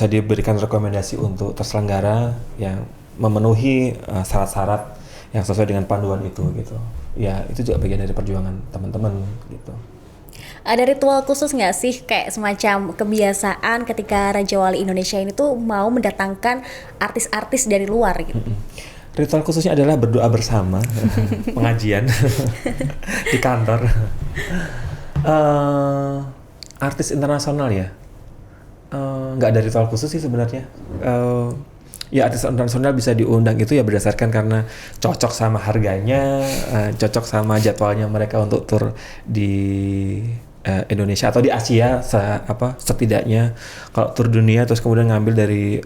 diberikan rekomendasi untuk terselenggara yang memenuhi syarat-syarat yang sesuai dengan panduan itu gitu. Ya itu juga bagian dari perjuangan teman-teman gitu. Ada ritual khusus nggak sih, kayak semacam kebiasaan ketika Raja Wali Indonesia ini tuh mau mendatangkan artis-artis dari luar gitu? Ritual khususnya adalah berdoa bersama, pengajian di kantor. Artis internasional ya, nggak ada ritual khusus sih sebenarnya. Ya artis internasional bisa diundang itu ya berdasarkan karena cocok sama harganya, cocok sama jadwalnya mereka untuk tur di Indonesia atau di Asia, setidaknya. Kalau tur dunia terus kemudian ngambil dari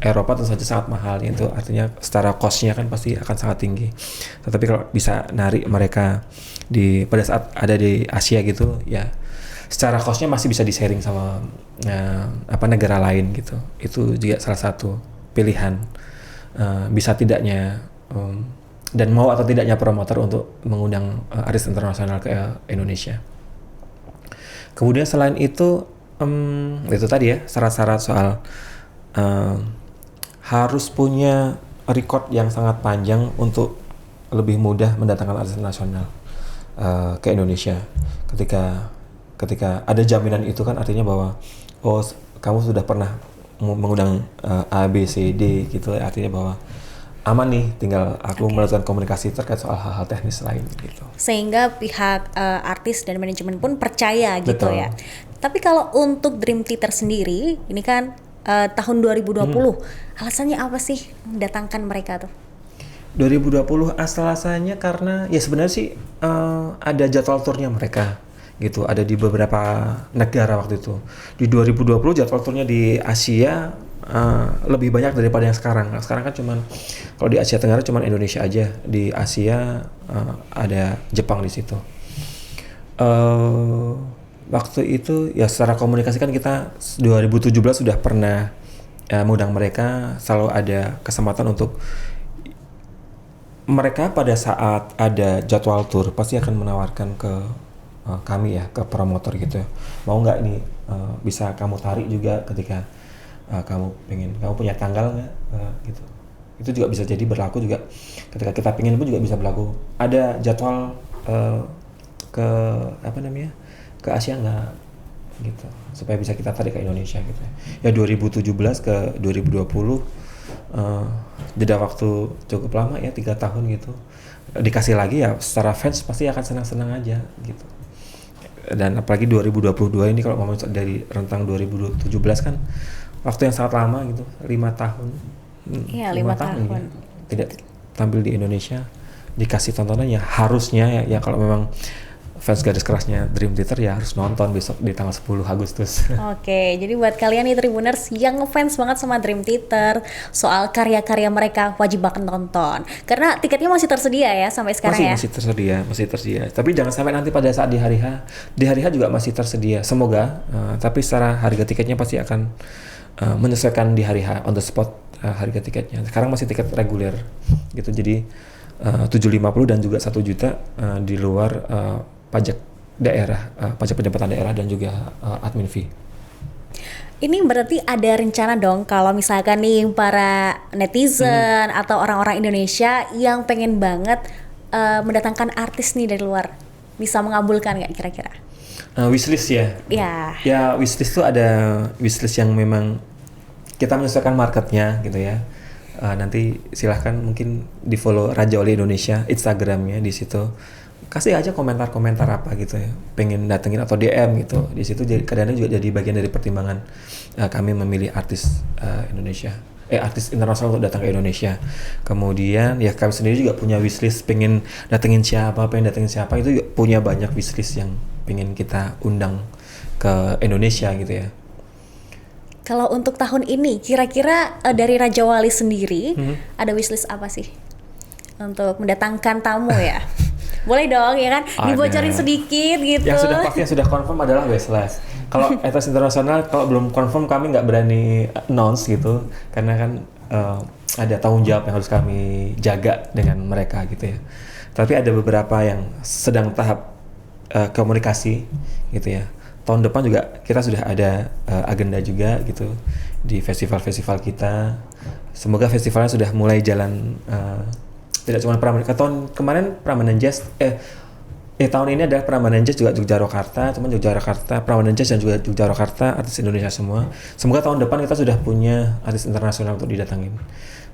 Eropa tentu saja sangat mahal, itu artinya secara cost-nya kan pasti akan sangat tinggi. Tetapi kalau bisa narik mereka pada saat ada di Asia gitu ya, secara cost-nya masih bisa di-sharing sama negara lain gitu. Itu juga salah satu pilihan, bisa tidaknya dan mau atau tidaknya promotor untuk mengundang artis internasional ke Indonesia. Kemudian selain itu tadi ya syarat-syarat soal harus punya record yang sangat panjang untuk lebih mudah mendatangkan artis internasional ke Indonesia. Ketika ada jaminan itu kan artinya bahwa kamu sudah pernah mengundang A, B, C, D gitu, artinya bahwa aman nih, tinggal aku melakukan komunikasi terkait soal hal-hal teknis lain gitu. Sehingga pihak artis dan manajemen pun percaya gitu. Betul. Ya. Tapi kalau untuk Dream Theater sendiri, ini kan tahun 2020, alasannya apa sih mendatangkan mereka tuh? 2020 alasannya karena ya sebenarnya sih ada jadwal turnya mereka gitu, ada di beberapa negara waktu itu. Di 2020 jadwal turnya di Asia lebih banyak daripada yang sekarang. Sekarang kan cuman kalau di Asia Tenggara cuman Indonesia aja, di Asia ada Jepang di situ. Waktu itu ya secara komunikasi kan kita 2017 sudah pernah mengundang mereka, selalu ada kesempatan untuk mereka pada saat ada jadwal tur pasti akan menawarkan ke kami ya, ke promotor gitu, mau nggak nih bisa kamu tarik juga ketika kamu punya tanggal nggak gitu. Itu juga bisa jadi berlaku juga ketika kita pengen pun juga bisa berlaku. Ada jadwal ke Asia nggak gitu, supaya bisa kita tarik ke Indonesia gitu ya. 2017 ke 2020 jeda waktu cukup lama ya, 3 tahun gitu. Dikasih lagi ya secara fans pasti akan senang-senang aja gitu. Dan apalagi 2022 ini kalau ngomong dari rentang 2017 kan waktu yang sangat lama gitu, 5 tahun. Iya, 5 tahun. Ya, tidak tampil di Indonesia, dikasih tontonan ya harusnya ya kalau memang fans garis kerasnya Dream Theater ya harus nonton besok di tanggal 10 Agustus. Oke, jadi buat kalian nih Tribuners yang ngefans banget sama Dream Theater, soal karya-karya mereka wajib banget nonton. Karena tiketnya masih tersedia ya sampai sekarang ya? Masih tersedia. Tapi jangan sampai nanti pada saat di hari H juga masih tersedia. Semoga, tapi secara harga tiketnya pasti akan menyesuaikan di hari H, on the spot harga tiketnya. Sekarang masih tiket reguler gitu, jadi 750 dan juga 1 juta di luar pajak daerah, pajak pendapatan daerah dan juga admin fee. Ini berarti ada rencana dong kalau misalkan nih para netizen atau orang-orang Indonesia yang pengen banget mendatangkan artis nih dari luar, bisa mengabulkan nggak kira-kira? Wishlist ya? Ya. Ya wishlist tuh ada wishlist yang memang kita menyesuaikan marketnya gitu ya. Nanti silahkan mungkin di follow Raja Wali Indonesia Instagramnya, di situ kasih aja komentar-komentar apa gitu ya, pengen datengin atau DM gitu. Di situ kadang-kadang juga jadi bagian dari pertimbangan kami memilih artis Indonesia, artis internasional untuk datang ke Indonesia. Kemudian ya kami sendiri juga punya wishlist, pengen datengin siapa, itu juga punya banyak wishlist yang pengen kita undang ke Indonesia gitu ya. Kalau untuk tahun ini, kira-kira dari Raja Wali sendiri ada wishlist apa sih untuk mendatangkan tamu ya? Boleh dong ya kan, dibocorin sedikit gitu. Yang sudah pasti, yang sudah confirm adalah Westlife. Kalau artis internasional, kalau belum confirm kami nggak berani announce gitu, karena kan ada tanggung jawab yang harus kami jaga dengan mereka gitu ya. Tapi ada beberapa yang sedang tahap komunikasi gitu ya. Tahun depan juga kita sudah ada agenda juga gitu di festival-festival kita. Semoga festivalnya sudah mulai jalan, tidak cuma Prambanan. Tahun kemarin Prambanan Jazz, tahun ini ada Prambanan Jazz juga Yogyakarta, teman Yogyakarta, Prambanan Jazz dan juga Yogyakarta, artis Indonesia semua. Semoga tahun depan kita sudah punya artis internasional untuk didatangin.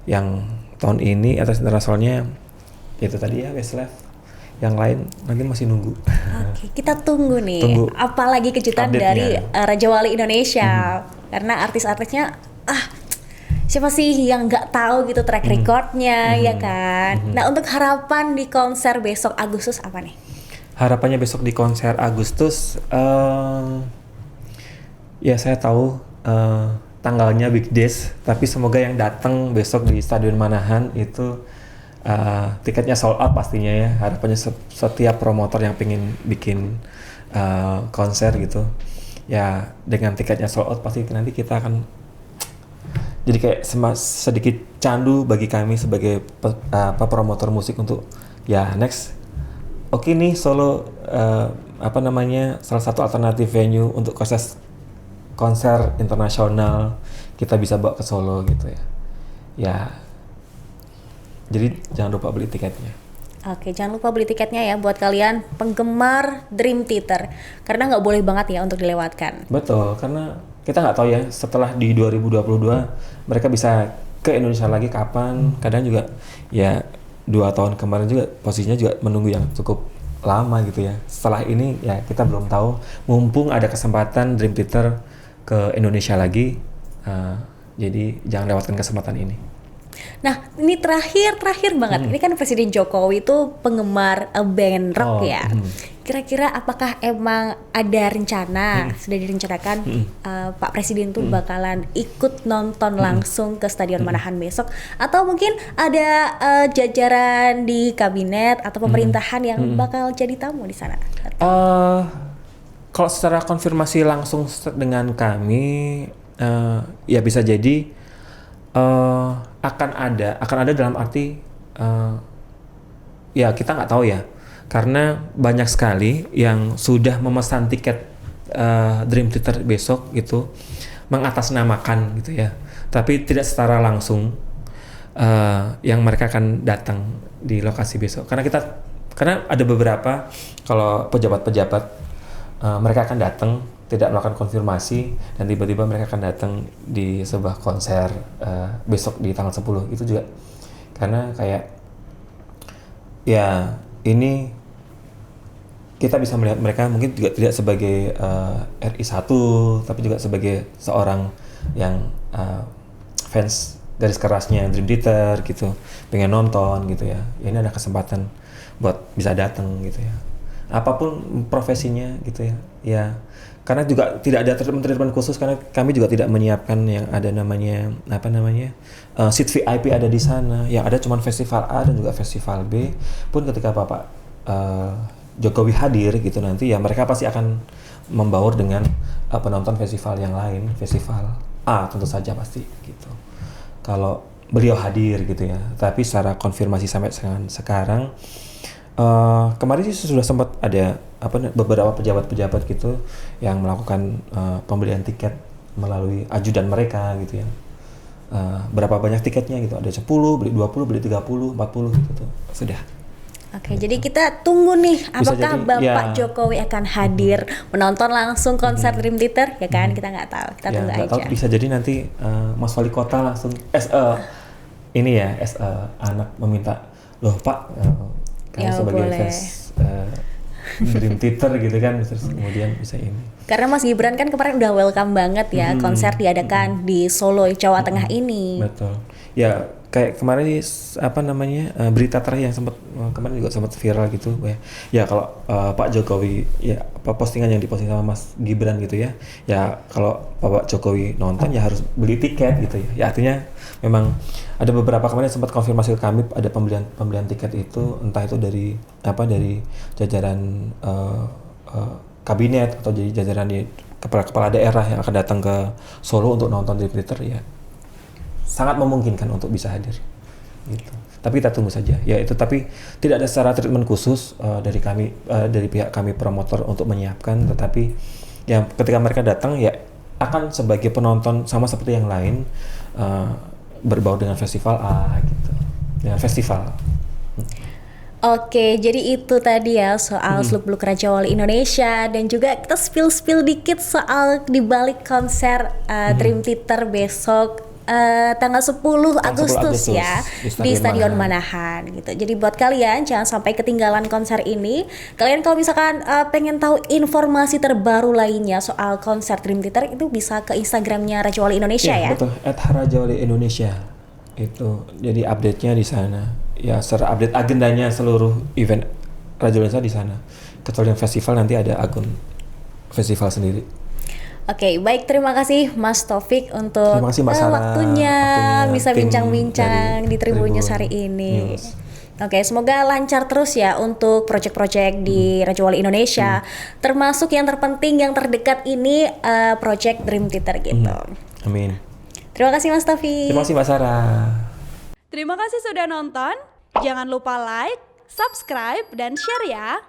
Yang tahun ini artis internasionalnya itu tadi ya Westlife. Yang lain nanti masih nunggu. Oke, kita tunggu nih. Apalagi kejutan update-nya dari Raja Wali Indonesia. Karena artis-artisnya siapa sih yang nggak tahu gitu track recordnya ya kan. Nah, untuk harapan di konser besok Agustus apa nih? Harapannya besok di konser Agustus, ya saya tahu tanggalnya Big Days, tapi semoga yang datang besok di Stadion Manahan itu tiketnya sold out pastinya ya. Harapannya setiap promotor yang pengen bikin konser gitu ya, dengan tiketnya sold out pasti nanti kita akan jadi kayak sedikit candu bagi kami sebagai promotor musik untuk ya next. Oke nih Solo salah satu alternatif venue untuk konser internasional kita bisa bawa ke Solo gitu ya. Ya, jadi jangan lupa beli tiketnya. Oke, jangan lupa beli tiketnya ya buat kalian penggemar Dream Theater, karena nggak boleh banget ya untuk dilewatkan. Betul, karena kita nggak tahu ya setelah di 2022 mereka bisa ke Indonesia lagi kapan. Kadang juga ya 2 tahun kemarin juga posisinya juga menunggu yang cukup lama gitu ya. Setelah ini ya kita belum tahu. Mumpung ada kesempatan Dream Theater ke Indonesia lagi, jadi jangan lewatkan kesempatan ini. Nah, ini terakhir banget. Ini kan Presiden Jokowi itu penggemar band rock ya. Kira-kira apakah emang ada rencana, sudah direncanakan Pak Presiden tuh bakalan ikut nonton langsung ke Stadion Manahan besok? Atau mungkin ada jajaran di kabinet atau pemerintahan yang bakal jadi tamu di sana? Kalau secara konfirmasi langsung dengan kami, ya bisa jadi akan ada dalam arti ya kita nggak tahu ya, karena banyak sekali yang sudah memesan tiket Dream Theater besok gitu mengatasnamakan gitu ya, tapi tidak secara langsung yang mereka akan datang di lokasi besok, karena ada beberapa kalau pejabat-pejabat mereka akan datang tidak melakukan konfirmasi dan tiba-tiba mereka akan datang di sebuah konser besok di tanggal 10 itu juga, karena kayak ya ini kita bisa melihat mereka mungkin juga tidak sebagai RI1 tapi juga sebagai seorang yang fans garis kerasnya Dream Theater gitu, pengen nonton gitu ya. Ini ada kesempatan buat bisa datang gitu ya, apapun profesinya gitu ya. Ya karena juga tidak ada treatment khusus, karena kami juga tidak menyiapkan yang ada namanya seat VIP ada di sana. Yang ada cuma festival A dan juga festival B. Pun ketika Bapak Jokowi hadir gitu nanti ya mereka pasti akan membaur dengan penonton festival yang lain, festival A tentu saja pasti gitu. Kalau beliau hadir gitu ya. Tapi secara konfirmasi sampai sekarang kemarin sih sudah sempat ada beberapa pejabat-pejabat gitu yang melakukan pembelian tiket melalui ajudan mereka gitu ya. Berapa banyak tiketnya gitu, ada 10, beli 20, beli 30, 40 gitu. Sudah. Oke, jadi kita tunggu nih apakah jadi, Bapak ya. Jokowi akan hadir menonton langsung konser Dream Theater ya kan? Kita nggak tahu, kita tunggu nggak aja. tahu, bisa jadi nanti Mas Wali Kota langsung ini ya anak meminta, loh Pak, kami Ya, sebagai boleh. fans Dream Theater gitu kan, terus kemudian bisa ini. Karena Mas Gibran kan kemarin udah welcome banget ya konser diadakan di Solo, Jawa Tengah ini. Betul. Ya kayak kemarin berita terakhir yang kemarin juga sempat viral gitu ya. Ya kalau Pak Jokowi ya postingan yang diposting sama Mas Gibran gitu ya. Ya kalau Pak Jokowi nonton ya harus beli tiket gitu ya. Ya artinya memang ada beberapa kemarin sempat konfirmasi ke kami ada pembelian tiket itu entah itu dari jajaran kabinet atau jadi jajaran di kepala daerah yang akan datang ke Solo untuk nonton Dream Theater ya sangat memungkinkan untuk bisa hadir gitu. Tapi kita tunggu saja ya itu, tapi tidak ada secara treatment khusus dari kami dari pihak kami promotor untuk menyiapkan, tetapi ya ketika mereka datang ya akan sebagai penonton sama seperti yang lain berbau dengan festival gitu, dengan festival. Oke, jadi itu tadi ya soal seluk-beluk Raja Wali Indonesia dan juga kita spill dikit soal dibalik konser Dream Theater besok tanggal 10 Agustus ya di Stadion Manahan gitu. Jadi buat kalian jangan sampai ketinggalan konser ini. Kalian kalau misalkan pengen tahu informasi terbaru lainnya soal konser Dream Theater itu bisa ke Instagramnya Raja Wali Indonesia ya. Betul, @rajawali Indonesia itu jadi update-nya di sana. Ya, secara update agendanya seluruh event Raja Wali Indonesia di sana. Kecuali yang festival nanti ada akun festival sendiri. Oke, baik, terima kasih Mas Taufik untuk Terima kasih Mbak Sarah, waktunya bisa tim bincang-bincang dari di Tribun News Tribun hari ini. News. Oke, semoga lancar terus ya untuk proyek-proyek di Raja Wali Indonesia, termasuk yang terpenting yang terdekat ini proyek Dream Theater gitu. Amin. Terima kasih Mas Taufik. Terima kasih Mbak Sarah. Terima kasih sudah nonton. Jangan lupa like, subscribe, dan share ya.